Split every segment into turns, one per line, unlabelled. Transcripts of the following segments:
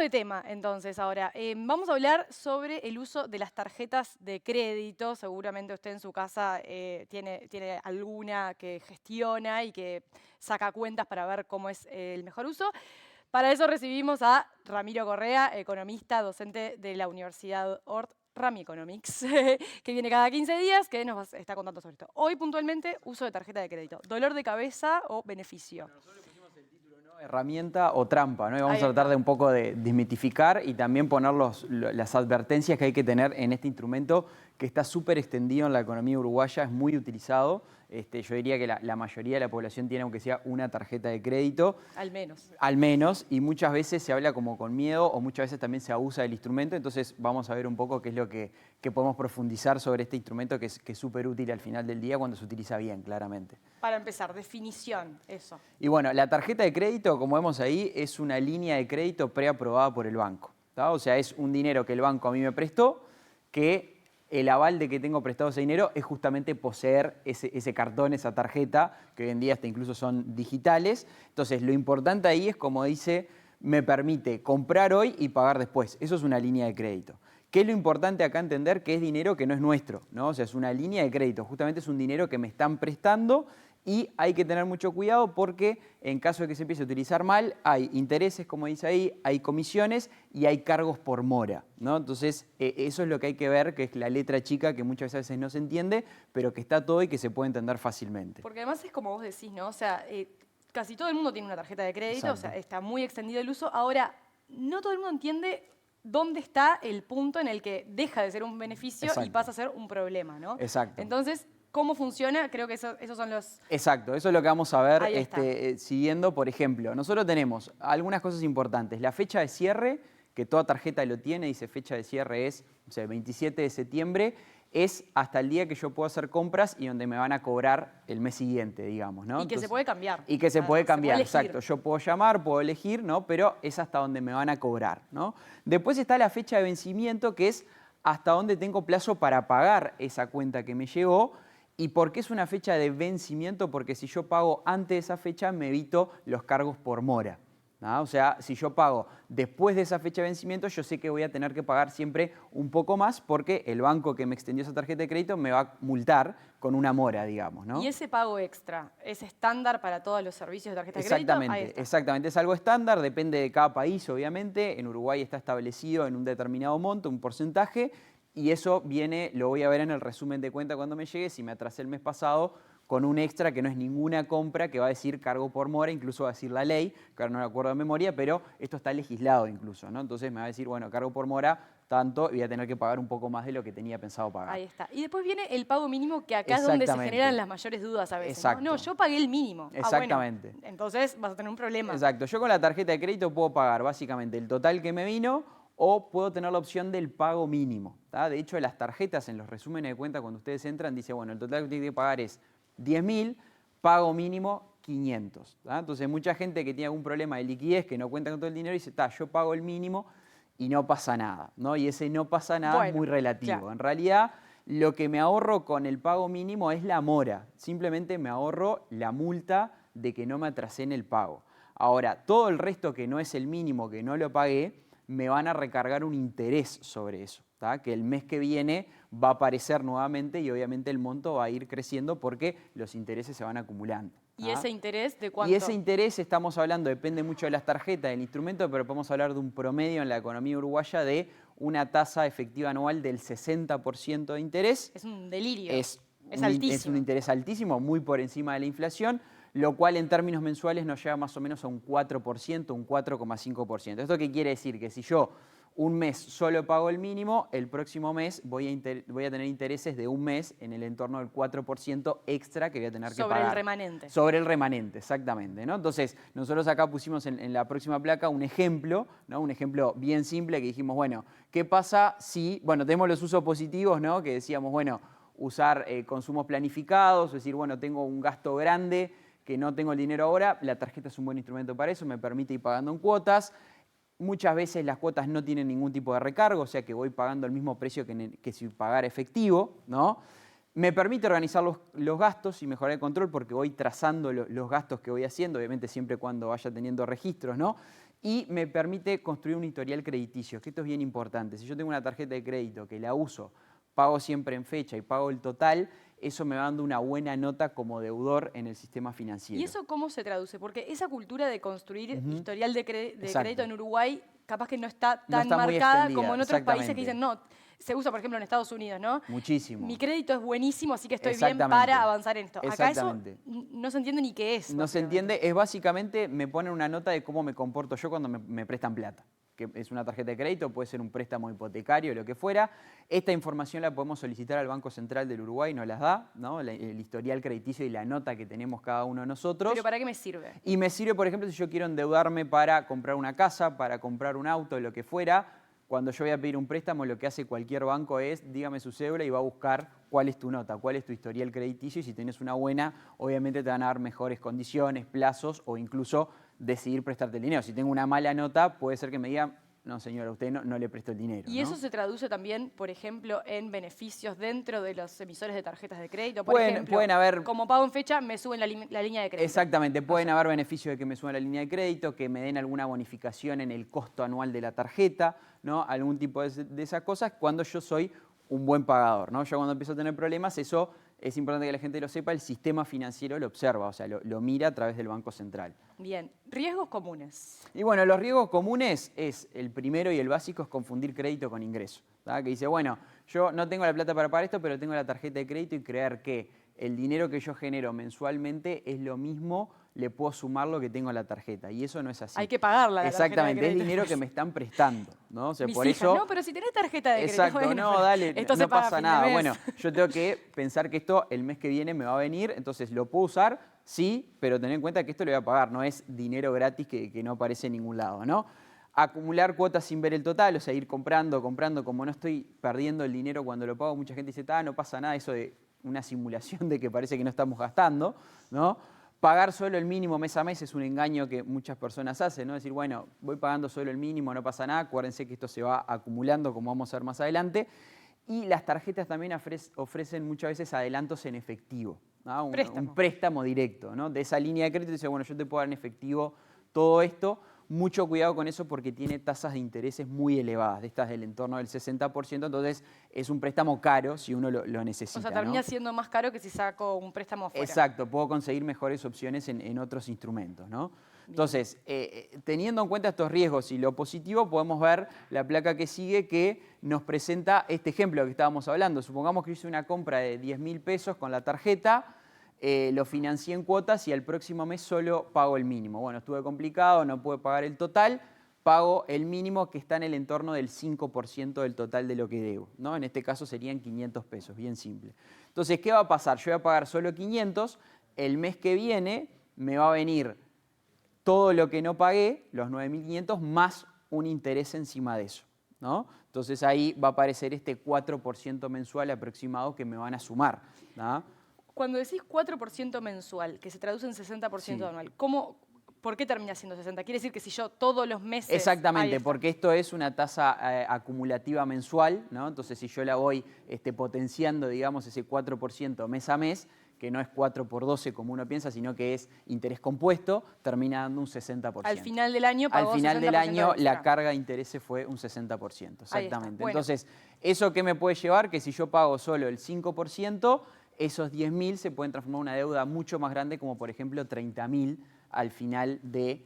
de tema, entonces, ahora. Vamos a hablar sobre el uso de las tarjetas de crédito. Seguramente usted en su casa tiene alguna que gestiona y que saca cuentas para ver cómo es el mejor uso. Para eso recibimos a Ramiro Correa, economista, docente de la Universidad Ort, Rami Economics, que viene cada 15 días, que está contando sobre esto. Hoy, puntualmente, uso de tarjeta de crédito. ¿Dolor de cabeza o beneficio?
Herramienta o trampa, ¿no? Y vamos
Ahí
a tratar
está.
de un poco de desmitificar y también poner las advertencias que hay que tener en este instrumento que está súper extendido en la economía uruguaya, es muy utilizado. Yo diría que la mayoría de la población tiene, aunque sea una tarjeta de crédito. Al menos, y muchas veces se habla como con miedo o muchas veces también se abusa del instrumento, entonces vamos a ver un poco qué es lo que podemos profundizar sobre este instrumento que es súper útil al final del día cuando se utiliza bien, claramente.
Para empezar, definición, eso.
Y bueno, la tarjeta de crédito, como vemos ahí, es una línea de crédito preaprobada por el banco, ¿tá? O sea, es un dinero que el banco a mí me prestó, que el aval de que tengo prestado ese dinero es justamente poseer ese cartón, esa tarjeta, que hoy en día hasta incluso son digitales. Entonces, lo importante ahí es, como dice, me permite comprar hoy y pagar después. Eso es una línea de crédito. ¿Qué es lo importante acá entender? Que es dinero que no es nuestro, ¿no? O sea, es una línea de crédito. Justamente es un dinero que me están prestando y hay que tener mucho cuidado porque en caso de que se empiece a utilizar mal, hay intereses, como dice ahí, hay comisiones y hay cargos por mora, ¿no? Entonces, eso es lo que hay que ver, que es la letra chica que muchas veces no se entiende, pero que está todo y que se puede entender fácilmente.
Porque además es como vos decís, ¿no? O sea, casi todo el mundo tiene una tarjeta de crédito,
Exacto.
o sea, está muy extendido el uso. Ahora, no todo el mundo entiende dónde está el punto en el que deja de ser un beneficio y
Exacto.
pasa a ser un problema, ¿no?
Exacto.
Entonces, ¿cómo funciona? Creo que esos son los...
Exacto, eso es lo que vamos a ver
Ahí está.
siguiendo, por ejemplo. Nosotros tenemos algunas cosas importantes. La fecha de cierre, que toda tarjeta lo tiene, dice fecha de cierre es, o sea, el 27 de septiembre, es hasta el día que yo puedo hacer compras y donde me van a cobrar el mes siguiente, digamos, ¿no?
Y que se puede cambiar.
Y que se puede cambiar,
elegir.
exacto. Yo puedo llamar, puedo elegir, ¿no? Pero es hasta donde me van a cobrar, ¿no? Después está la fecha de vencimiento, que es hasta donde tengo plazo para pagar esa cuenta que me llegó. ¿Y por qué es una fecha de vencimiento? Porque si yo pago antes de esa fecha, me evito los cargos por mora, ¿no? O sea, si yo pago después de esa fecha de vencimiento, yo sé que voy a tener que pagar siempre un poco más porque el banco que me extendió esa tarjeta de crédito me va a multar con una mora, digamos, ¿no?
¿Y ese pago extra es estándar para todos los servicios de tarjeta de crédito?
Exactamente, exactamente. Es algo estándar, depende de cada país, obviamente. En Uruguay está establecido en un determinado monto, un porcentaje, y eso viene, lo voy a ver en el resumen de cuenta cuando me llegue, si me atrasé el mes pasado, con un extra que no es ninguna compra, que va a decir cargo por mora, incluso va a decir la ley, que ahora no me acuerdo de memoria, pero esto está legislado incluso, ¿no? Entonces me va a decir, bueno, cargo por mora, tanto, y voy a tener que pagar un poco más de lo que tenía pensado pagar.
Ahí está. Y después viene el pago mínimo, que acá es donde se generan las mayores dudas a veces.
Exacto.
No, yo pagué el mínimo.
Exactamente.
Bueno, entonces vas a tener un problema.
Exacto. Yo con la tarjeta de crédito puedo pagar básicamente el total que me vino o puedo tener la opción del pago mínimo, ¿tá? De hecho, las tarjetas en los resúmenes de cuenta cuando ustedes entran dice, bueno, el total que tiene que pagar es 10.000, pago mínimo 500. ¿Tá? Entonces, mucha gente que tiene algún problema de liquidez, que no cuenta con todo el dinero, dice, yo pago el mínimo y no pasa nada, ¿no? Y ese no pasa nada es muy relativo. Claro. En realidad, lo que me ahorro con el pago mínimo es la mora. Simplemente me ahorro la multa de que no me atrasé en el pago. Ahora, todo el resto que no es el mínimo, que no lo pagué, me van a recargar un interés sobre eso, ¿tá? Que el mes que viene va a aparecer nuevamente y obviamente el monto va a ir creciendo porque los intereses se van acumulando. ¿tá?
¿Y ese interés de cuánto?
Y ese interés, estamos hablando, depende mucho de las tarjetas, del instrumento, pero podemos hablar de un promedio en la economía uruguaya de una tasa efectiva anual del 60% de interés.
Es un delirio.
Es
altísimo.
Es un interés altísimo, muy por encima de la inflación, lo cual en términos mensuales nos lleva más o menos a un 4%, un 4,5%. ¿Esto qué quiere decir? Que si yo un mes solo pago el mínimo, el próximo mes voy a tener intereses de un mes en el entorno del 4% extra que voy a tener que pagar.
Sobre el remanente.
Sobre el remanente, exactamente, ¿no? Entonces, nosotros acá pusimos en la próxima placa un ejemplo, ¿no? Un ejemplo bien simple que dijimos, bueno, ¿qué pasa si, bueno, tenemos los usos positivos, ¿no? Que decíamos, bueno, usar consumos planificados, es decir, bueno, tengo un gasto grande que no tengo el dinero ahora, la tarjeta es un buen instrumento para eso, me permite ir pagando en cuotas. Muchas veces las cuotas no tienen ningún tipo de recargo, o sea que voy pagando el mismo precio que si pagara efectivo, ¿no? Me permite organizar los gastos y mejorar el control porque voy trazando los gastos que voy haciendo, obviamente siempre cuando vaya teniendo registros, ¿no? y me permite construir un historial crediticio, que esto es bien importante. Si yo tengo una tarjeta de crédito que la uso, pago siempre en fecha y pago el total, eso me va dando una buena nota como deudor en el sistema financiero.
¿Y eso cómo se traduce? Porque esa cultura de construir historial de crédito
Exacto.
en Uruguay capaz que no está
No
tan
está muy
marcada
extendida,
como en otros países que
exactamente.
dicen, no, se usa, por ejemplo, en Estados Unidos, ¿no?
Muchísimo.
Mi crédito es buenísimo, así que estoy bien
Exactamente.
para avanzar en esto. Acá eso
Exactamente.
no se entiende ni qué es.
No se entiende, es básicamente, me ponen una nota de cómo me comporto yo cuando me prestan plata. Que es una tarjeta de crédito, puede ser un préstamo hipotecario, lo que fuera. Esta información la podemos solicitar al Banco Central del Uruguay, nos las da, ¿no? El historial crediticio y la nota que tenemos cada uno de nosotros.
¿Pero para qué me sirve?
Y me sirve, por ejemplo, si yo quiero endeudarme para comprar una casa, para comprar un auto, lo que fuera. Cuando yo voy a pedir un préstamo, lo que hace cualquier banco es, dígame su cédula y va a buscar cuál es tu nota, cuál es tu historial crediticio y si tenés una buena, obviamente te van a dar mejores condiciones, plazos o incluso decidir prestarte el dinero. Si tengo una mala nota, puede ser que me digan, no señora, a usted no le presto el dinero.
¿Y eso se traduce también, por ejemplo, en beneficios dentro de los emisores de tarjetas de crédito? Por ejemplo,
pueden haber,
como pago en fecha, me suben la línea de crédito.
Exactamente, pueden haber beneficios de que me suban la línea de crédito, que me den alguna bonificación en el costo anual de la tarjeta, ¿no? Algún tipo de esas cosas cuando yo soy un buen pagador, ¿no? Yo cuando empiezo a tener problemas, eso es importante que la gente lo sepa, el sistema financiero lo observa, o sea, lo mira a través del Banco Central.
Bien, riesgos comunes.
Y bueno, los riesgos comunes es, el primero y el básico es confundir crédito con ingreso. ¿Tá? Que dice, bueno, yo no tengo la plata para pagar esto, pero tengo la tarjeta de crédito y creer que el dinero que yo genero mensualmente es lo mismo, le puedo sumar lo que tengo en la tarjeta. Y eso no es así.
Hay que pagarla.
Exactamente,
la tarjeta de crédito.
es dinero que me están prestando, ¿no? O sea,
Mis
por
hijas,
eso,
no, pero si tenés tarjeta de crédito.
exacto,
bueno,
no, dale,
esto
no
se paga a
pasa
fin de
nada.
mes.
Bueno, yo tengo que pensar que esto el mes que viene me va a venir, entonces lo puedo usar, sí, pero tener en cuenta que esto lo voy a pagar, no es dinero gratis que no aparece en ningún lado, ¿no? Acumular cuotas sin ver el total, o sea, ir comprando, como no estoy perdiendo el dinero cuando lo pago, mucha gente dice, no pasa nada, eso de una simulación de que parece que no estamos gastando, ¿no? Pagar solo el mínimo mes a mes es un engaño que muchas personas hacen, ¿no? Decir, bueno, voy pagando solo el mínimo, no pasa nada, acuérdense que esto se va acumulando, como vamos a ver más adelante. Y las tarjetas también ofrecen muchas veces adelantos en efectivo, ¿no? Un préstamo directo, ¿no? De esa línea de crédito dice, bueno, yo te puedo dar en efectivo todo esto. Mucho cuidado con eso porque tiene tasas de intereses muy elevadas, de estas del entorno del 60%, entonces es un préstamo caro si uno lo necesita.
O sea, termina siendo más caro que si saco un préstamo afuera.
Exacto, puedo conseguir mejores opciones en otros instrumentos, ¿no? Bien. Entonces, teniendo en cuenta estos riesgos y lo positivo, podemos ver la placa que sigue que nos presenta este ejemplo que estábamos hablando. Supongamos que hice una compra de 10.000 pesos con la tarjeta, lo financié en cuotas y al próximo mes solo pago el mínimo. Bueno, estuve complicado, no pude pagar el total, pago el mínimo que está en el entorno del 5% del total de lo que debo, ¿no? En este caso serían 500 pesos, bien simple. Entonces, ¿qué va a pasar? Yo voy a pagar solo 500, el mes que viene me va a venir todo lo que no pagué, los 9.500, más un interés encima de eso, ¿no? Entonces ahí va a aparecer este 4% mensual aproximado que me van a sumar, ¿no?
Cuando decís 4% mensual, que se traduce en 60% anual, ¿por qué termina siendo 60? ¿Quiere decir que si yo todos los meses...
Exactamente, porque esto es una tasa acumulativa mensual, ¿no? Entonces, si yo la voy potenciando, digamos, ese 4% mes a mes, que no es 4 por 12 como uno piensa, sino que es interés compuesto, termina dando un 60%.
Al final del año pagó 60%.
Al final del año la carga de intereses fue un 60%, exactamente. Bueno. Entonces, ¿eso qué me puede llevar? Que si yo pago solo el 5%, esos 10.000 se pueden transformar en una deuda mucho más grande, como por ejemplo 30.000 al final de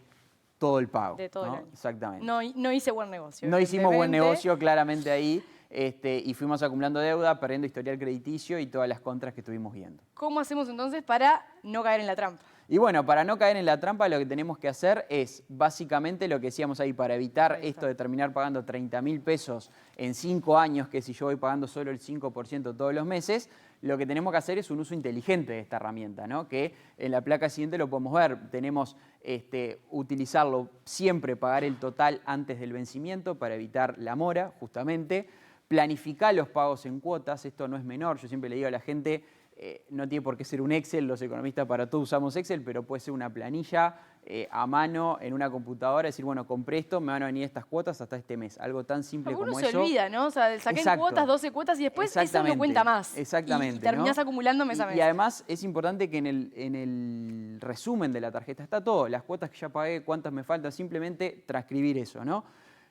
todo el pago.
De todo el año.
Exactamente.
No hice buen negocio.
No hicimos buen negocio, claramente ahí, y fuimos acumulando deuda, perdiendo historial crediticio y todas las contras que estuvimos viendo.
¿Cómo hacemos entonces para no caer en la trampa?
Y bueno, para no caer en la trampa lo que tenemos que hacer es básicamente lo que decíamos ahí, para evitar esto de terminar pagando 30.000 pesos en 5 años, que si yo voy pagando solo el 5% todos los meses, lo que tenemos que hacer es un uso inteligente de esta herramienta, ¿no? Que en la placa siguiente lo podemos ver. Tenemos utilizarlo siempre, pagar el total antes del vencimiento para evitar la mora, justamente. Planificar los pagos en cuotas, esto no es menor. Yo siempre le digo a la gente, no tiene por qué ser un Excel, los economistas para todo usamos Excel, pero puede ser una planilla a mano en una computadora, decir, bueno, compré esto, me van a venir estas cuotas hasta este mes. Algo tan simple
Porque
como
uno
eso.
se olvida, ¿no? O sea, saqué en cuotas, 12 cuotas y después eso no cuenta más.
Exactamente.
Y terminás acumulando mes a mes.
Y además es importante que en el resumen de la tarjeta está todo, las cuotas que ya pagué, cuántas me faltan, simplemente transcribir eso, ¿no?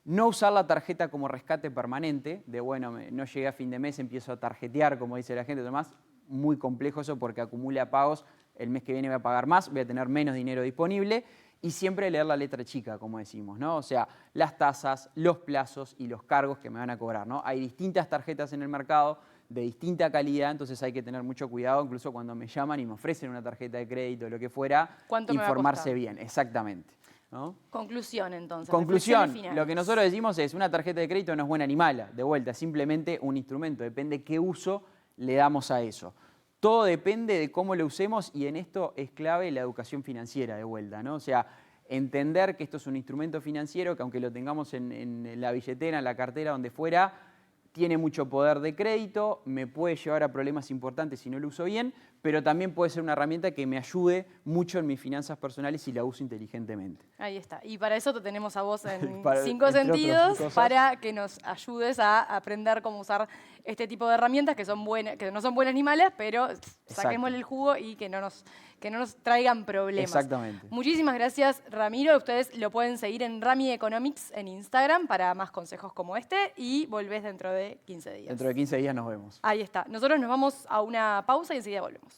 No usar la tarjeta como rescate permanente, de bueno, no llegué a fin de mes, empiezo a tarjetear, como dice la gente, además, muy complejo eso porque acumula pagos, el mes que viene voy a pagar más, voy a tener menos dinero disponible, y siempre leer la letra chica, como decimos, ¿no? O sea, las tasas, los plazos y los cargos que me van a cobrar, ¿no? Hay distintas tarjetas en el mercado, de distinta calidad, entonces hay que tener mucho cuidado, incluso cuando me llaman y me ofrecen una tarjeta de crédito o lo que fuera, informarse bien, exactamente, ¿no?
Conclusión, entonces.
Conclusión, lo que nosotros decimos es, una tarjeta de crédito no es buena ni mala, de vuelta, es simplemente un instrumento, depende qué uso le damos a eso. Todo depende de cómo lo usemos y en esto es clave la educación financiera, de vuelta, ¿no? O sea, entender que esto es un instrumento financiero que aunque lo tengamos en la billetera, en la cartera, donde fuera, tiene mucho poder de crédito, me puede llevar a problemas importantes si no lo uso bien, pero también puede ser una herramienta que me ayude mucho en mis finanzas personales si la uso inteligentemente.
Ahí está. Y para eso te tenemos a vos en
Para,
5 sentidos, para que nos ayudes a aprender cómo usar este tipo de herramientas que son buenas, que no son buenas ni malas, pero saquémosle el jugo y que no nos traigan problemas.
Exactamente.
Muchísimas gracias, Ramiro. Ustedes lo pueden seguir en Rami Economics en Instagram para más consejos como este y volvés dentro de 15 días.
Dentro de 15 días nos vemos.
Ahí está. Nosotros nos vamos a una pausa y enseguida volvemos.